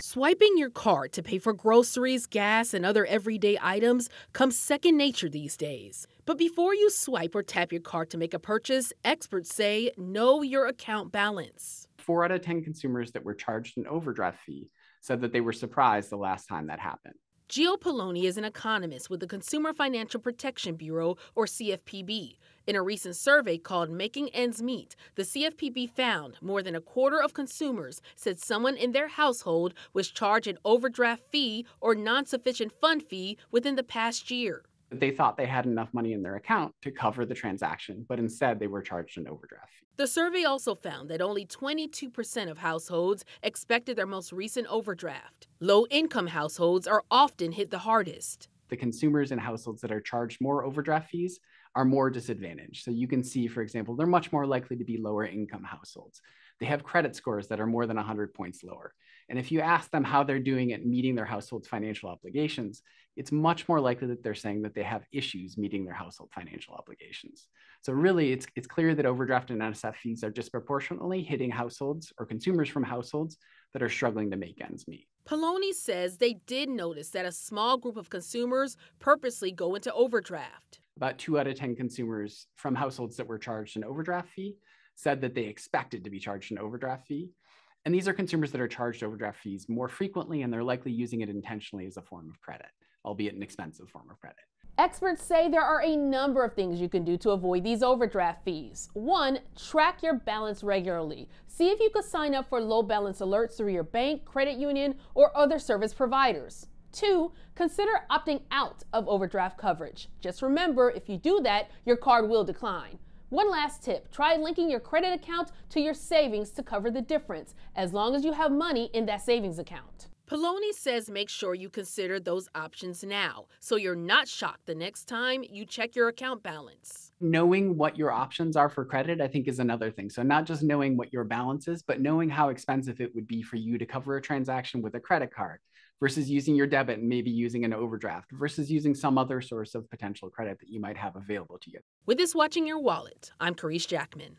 Swiping your card to pay for groceries, gas, and other everyday items comes second nature these days. But before you swipe or tap your card to make a purchase, experts say know your account balance. 4 out of 10 consumers that were charged an overdraft fee said that they were surprised the last time that happened. Gio Poloni is an economist with the Consumer Financial Protection Bureau, or CFPB. In a recent survey called Making Ends Meet, the CFPB found more than a quarter of consumers said someone in their household was charged an overdraft fee or non-sufficient fund fee within the past year. They thought they had enough money in their account to cover the transaction, but instead they were charged an overdraft fee. The survey also found that only 22% of households expected their most recent overdraft. Low-income households are often hit the hardest. The consumers in households that are charged more overdraft fees are more disadvantaged. So you can see, for example, they're much more likely to be lower income households. They have credit scores that are more than 100 points lower. And if you ask them how they're doing at meeting their household's financial obligations, it's much more likely that they're saying that they have issues meeting their household financial obligations. So really, it's clear that overdraft and NSF fees are disproportionately hitting households or consumers from households that are struggling to make ends meet. Poloni says they did notice that a small group of consumers purposely go into overdraft. About 2 out of 10 consumers from households that were charged an overdraft fee said that they expected to be charged an overdraft fee. And these are consumers that are charged overdraft fees more frequently, and they're likely using it intentionally as a form of credit, albeit an expensive form of credit. Experts say there are a number of things you can do to avoid these overdraft fees. 1, track your balance regularly. See if you could sign up for low balance alerts through your bank, credit union, or other service providers. 2, consider opting out of overdraft coverage. Just remember, if you do that, your card will decline. One last tip, try linking your credit account to your savings to cover the difference, as long as you have money in that savings account. Poloni says make sure you consider those options now, so you're not shocked the next time you check your account balance. Knowing what your options are for credit, I think, is another thing. So not just knowing what your balance is, but knowing how expensive it would be for you to cover a transaction with a credit card versus using your debit and maybe using an overdraft versus using some other source of potential credit that you might have available to you. With this Watching Your Wallet, I'm Caresse Jackman.